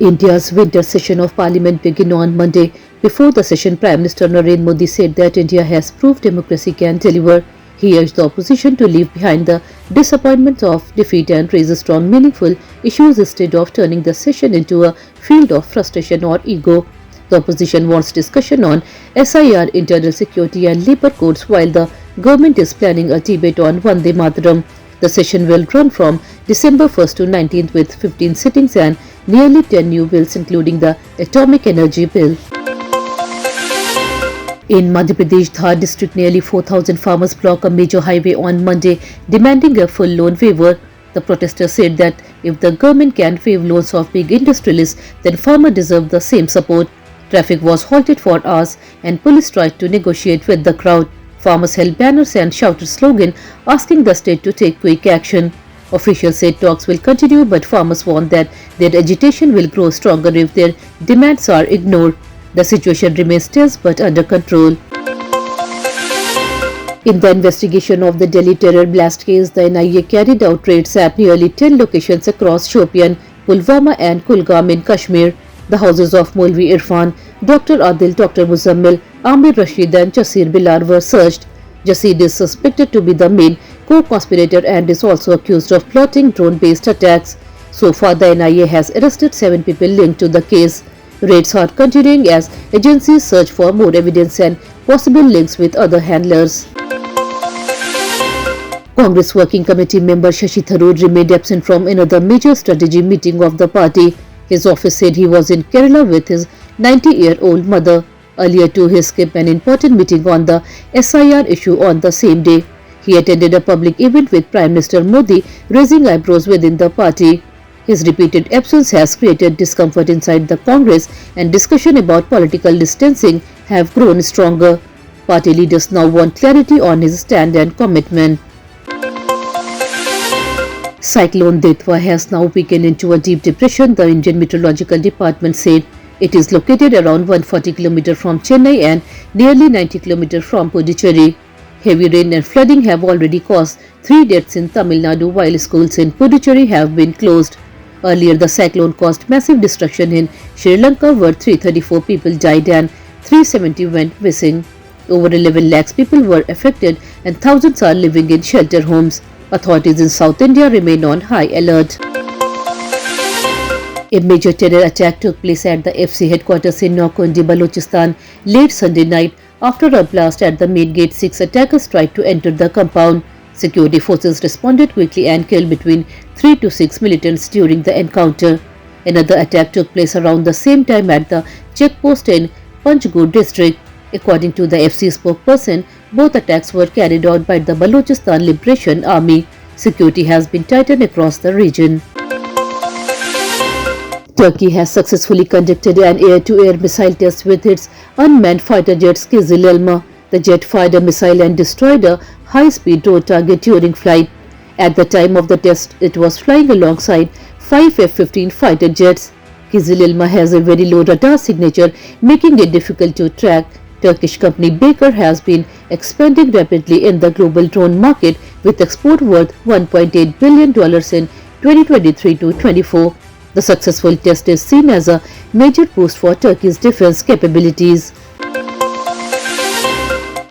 India's winter session of Parliament began on Monday. Before the session, Prime Minister Narendra Modi said that India has proved democracy can deliver. He urged the opposition to leave behind the disappointment of defeat and raise strong, meaningful issues instead of turning the session into a field of frustration or ego. The opposition wants discussion on SIR, internal security and labour codes, while the government is planning a debate on Vande Mataram. The session will run from December 1st to 19th with 15 sittings and nearly 10 new bills, including the Atomic Energy Bill. In Madhya Pradesh, Dhar district, nearly 4,000 farmers blocked a major highway on Monday, demanding a full loan waiver. The protesters said that if the government can waive loans of big industrialists, then farmers deserve the same support. Traffic was halted for hours and police tried to negotiate with the crowd. Farmers held banners and shouted slogans asking the state to take quick action. Officials said talks will continue, but farmers warned that their agitation will grow stronger if their demands are ignored. The situation remains tense but under control. In the investigation of the Delhi terror blast case, the NIA carried out raids at nearly 10 locations across Shopian, Pulwama and Kulgam in Kashmir. The houses of Maulvi Irfan, Dr. Adil, Dr. Muzammil, Amir Rashid and Jasir Bilar were searched. Jasir is suspected to be the main co-conspirator and is also accused of plotting drone-based attacks. So far, the NIA has arrested 7 people linked to the case. Raids are continuing as agencies search for more evidence and possible links with other handlers. Congress Working Committee member Shashi Tharoor remained absent from another major strategy meeting of the party. His office said he was in Kerala with his 90-year-old mother. Earlier too, he skipped an important meeting on the SIR issue on the same day. He attended a public event with Prime Minister Modi, raising eyebrows within the party. His repeated absence has created discomfort inside the Congress, and discussion about political distancing have grown stronger. Party leaders now want clarity on his stand and commitment. Cyclone Detwa has now weakened into a deep depression, the Indian Meteorological Department said. It is located around 140 km from Chennai and nearly 90 km from Puducherry. Heavy rain and flooding have already caused 3 deaths in Tamil Nadu, while schools in Puducherry have been closed. Earlier, the cyclone caused massive destruction in Sri Lanka, where 334 people died and 370 went missing. Over 11 lakhs people were affected and thousands are living in shelter homes. Authorities in South India remain on high alert. A major terror attack took place at the FC headquarters in Nawkundi, Balochistan late Sunday night. After a blast at the main gate, 6 attackers tried to enter the compound. Security forces responded quickly and killed between 3 to 6 militants during the encounter. Another attack took place around the same time at the checkpost in Panchgur district. According to the FC spokesperson, both attacks were carried out by the Balochistan Liberation Army. Security has been tightened across the region. Turkey has successfully conducted an air-to-air missile test with its unmanned fighter jet Kizil Elma. The jet fired a missile and destroyed a high-speed road target during flight. At the time of the test, it was flying alongside 5 F-15 fighter jets. Kizil Elma has a very low radar signature, making it difficult to track. Turkish company Baker has been expanding rapidly in the global drone market, with export worth $1.8 billion in 2023 to 24. The successful test is seen as a major boost for Turkey's defense capabilities.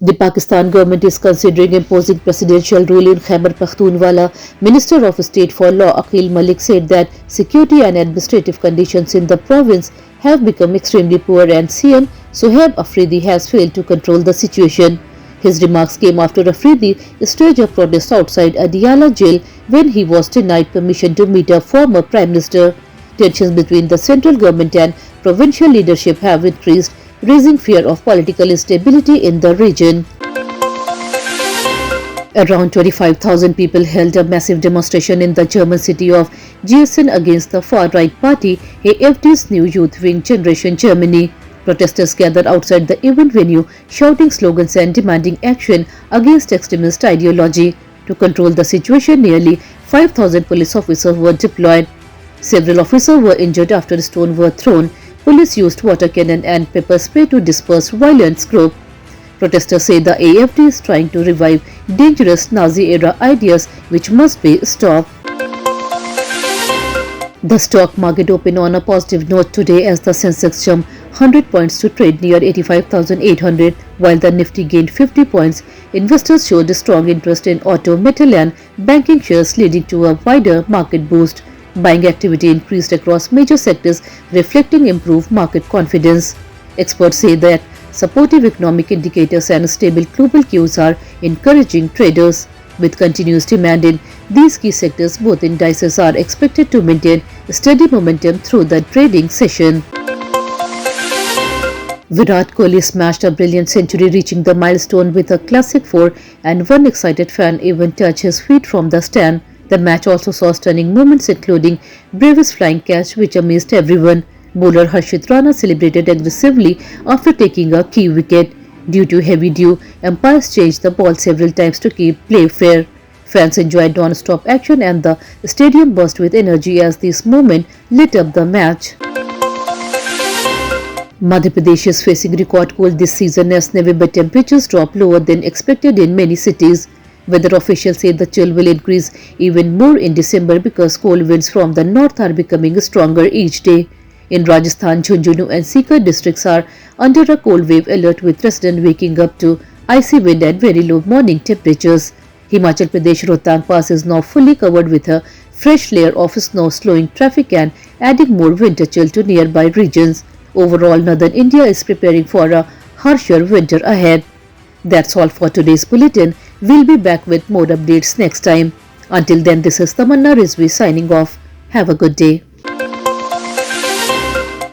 The Pakistan government is considering imposing presidential rule in Khyber Pakhtunkhwa. Minister of State for Law Aqil Malik said that security and administrative conditions in the province have become extremely poor and CM Sohaib Afridi has failed to control the situation. His remarks came after Afridi staged a protest outside Adiyala jail when he was denied permission to meet a former prime minister. Tensions between the central government and provincial leadership have increased, raising fear of political instability in the region. Around 25,000 people held a massive demonstration in the German city of Gießen against the far-right party AfD's new youth wing Generation Germany. Protesters gathered outside the event venue, shouting slogans and demanding action against extremist ideology. To control the situation, nearly 5,000 police officers were deployed. Several officers were injured after stones were thrown. Police used water cannon and pepper spray to disperse violent groups. Protesters say the AfD is trying to revive dangerous Nazi-era ideas which must be stopped. The stock market opened on a positive note today as the Sensex jumped 100 points to trade near 85,800, while the Nifty gained 50 points. Investors showed a strong interest in auto, metal and banking shares, leading to a wider market boost. Buying activity increased across major sectors, reflecting improved market confidence. Experts say that supportive economic indicators and stable global cues are encouraging traders. With continuous demand in these key sectors, both indices are expected to maintain steady momentum through the trading session. Virat Kohli smashed a brilliant century, reaching the milestone with a classic 4, and one excited fan even touched his feet from the stand. The match also saw stunning moments, including bravest flying catch which amazed everyone. Bowler Harshit Rana celebrated aggressively after taking a key wicket. Due to heavy dew, umpires changed the ball several times to keep play fair. Fans enjoyed non-stop action and the stadium burst with energy as this moment lit up the match. Madhya Pradesh is facing record cold this season as November temperatures drop lower than expected in many cities. Weather officials say the chill will increase even more in December because cold winds from the north are becoming stronger each day. In Rajasthan, Jhunjhunu and Sikar districts are under a cold wave alert, with residents waking up to icy wind and very low morning temperatures. Himachal Pradesh Rohtang Pass is now fully covered with a fresh layer of snow, slowing traffic and adding more winter chill to nearby regions. Overall, northern India is preparing for a harsher winter ahead. That's all for today's bulletin. We'll be back with more updates next time. Until then, this is Tamanna Rizvi signing off. Have a good day.